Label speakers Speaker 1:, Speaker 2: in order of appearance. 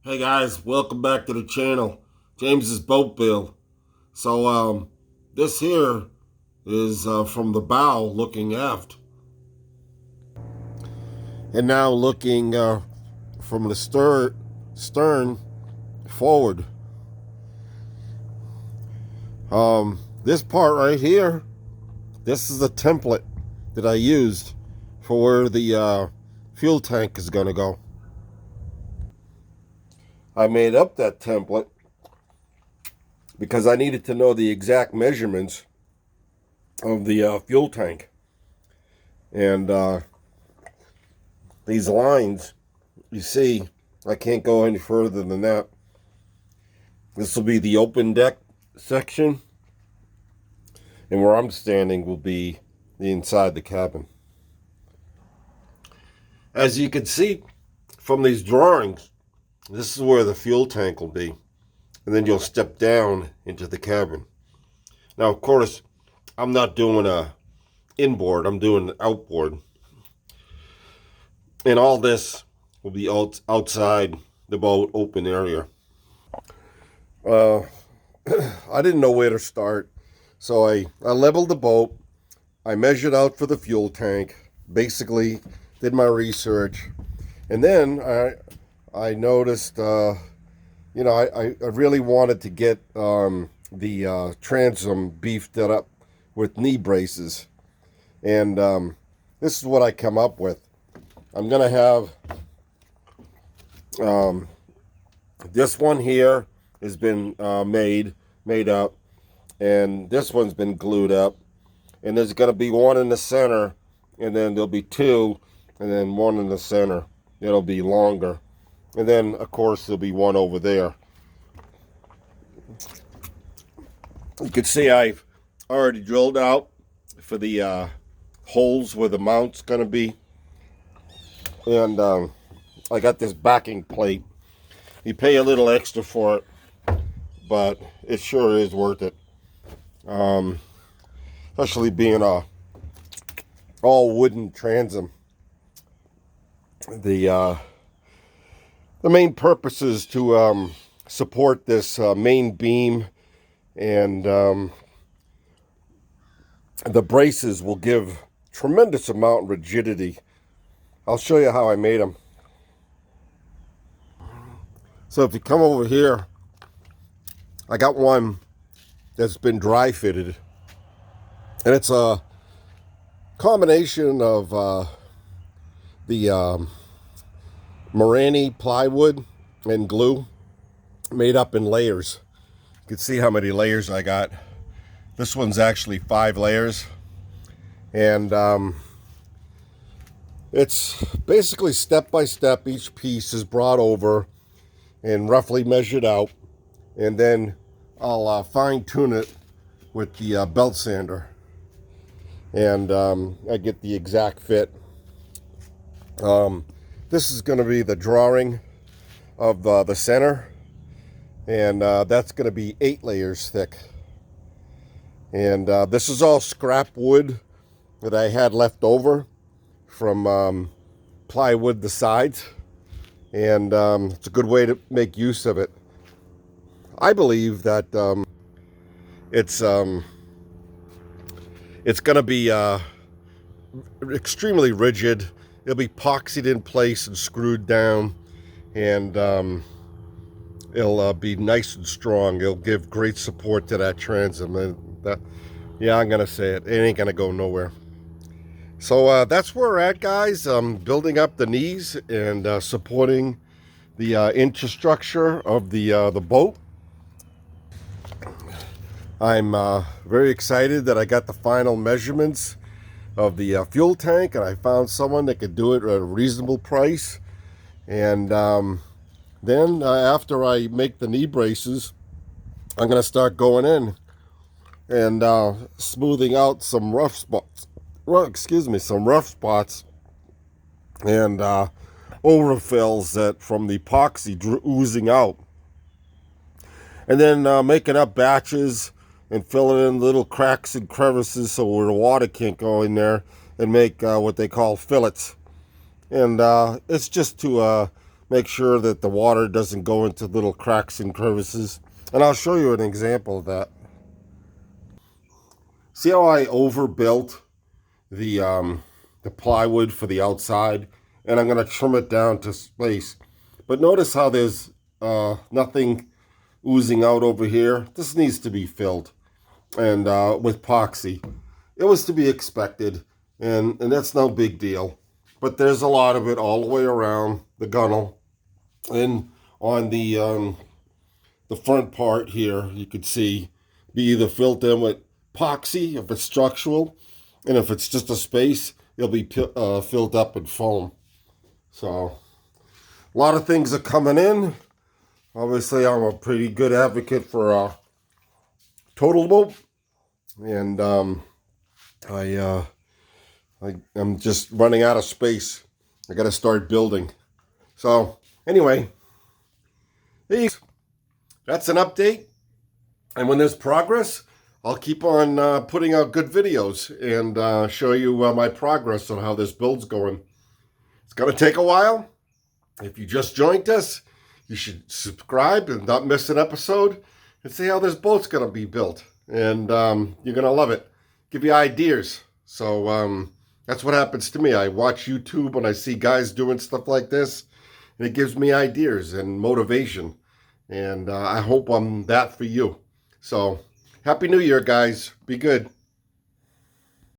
Speaker 1: Hey guys, welcome back to the channel. James's Boat Build. This here is from the bow looking aft. And now looking from the stern forward. This part right here, this is the template that I used for where the fuel tank is going to go. I made up that template because I needed to know the exact measurements of the fuel tank. And these lines, you see, I can't go any further than that. This will be the open deck section, and where I'm standing will be the inside the cabin. As you can see from these drawings, this is where the fuel tank will be, and then you'll step down into the cabin. Now, of course, I'm not doing a inboard, I'm doing an outboard. And all this will be outside the boat, open area. I didn't know where to start, so I leveled the boat. I measured out for the fuel tank, basically did my research, and then I noticed, I really wanted to get the transom beefed up with knee braces, and this is what I come up with. I'm gonna have this one here has been made up, and this one's been glued up, and there's gonna be one in the center, and then there'll be two, and then one in the center. It'll be longer, and then of course there'll be one over there. You can see I've already drilled out for the holes where the mount's gonna be. And I got this backing plate. You pay a little extra for it, but it sure is worth it. Especially being a all wooden transom. The main purpose is to support this main beam, and the braces will give tremendous amount of rigidity. I'll show you how I made them. So if you come over here, I got one that's been dry fitted, and it's a combination of the Marani plywood and glue made up in layers. You can see how many layers I got. This one's actually 5 layers, and it's basically step by step. Each piece is brought over and roughly measured out, and then I'll fine tune it with the belt sander, and I get the exact fit. This is going to be the drawing of the center, and that's going to be 8 layers thick. And this is all scrap wood that I had left over from plywood the sides, and it's a good way to make use of it. I believe that it's going to be extremely rigid. It'll be epoxied in place and screwed down, and it'll be nice and strong. It'll give great support to that transom. Yeah, I'm gonna say it. It ain't gonna go nowhere. So that's where we're at, guys. Building up the knees and supporting the infrastructure of the boat. I'm very excited that I got the final measurements of the fuel tank, and I found someone that could do it at a reasonable price. And then after I make the knee braces, I'm gonna start going in and smoothing out some rough spots. Some rough spots and overfills that from the epoxy oozing out, and then making up batches and filling in little cracks and crevices so where the water can't go in there, and make what they call fillets. And it's just to make sure that the water doesn't go into little cracks and crevices. And I'll show you an example of that. See how I overbuilt the plywood for the outside, and I'm going to trim it down to space. But notice how there's nothing oozing out over here. This needs to be filled, and with epoxy. It was to be expected, and that's no big deal. But there's a lot of it all the way around the gunnel, and on the front part here, you could see be either filled in with epoxy if it's structural, and if it's just a space, it'll be filled up with foam. So a lot of things are coming in. Obviously, I'm a pretty good advocate for totalable, and I'm just running out of space. I got to start building. So anyway, that's an update. And when there's progress, I'll keep on putting out good videos and show you my progress on how this build's going. It's going to take a while. If you just joined us, you should subscribe and not miss an episode and see how this boat's going to be built. And you're going to love it. Give you ideas. So that's what happens to me. I watch YouTube and I see guys doing stuff like this, and it gives me ideas and motivation. And I hope I'm that for you. So, Happy New Year, guys. Be good.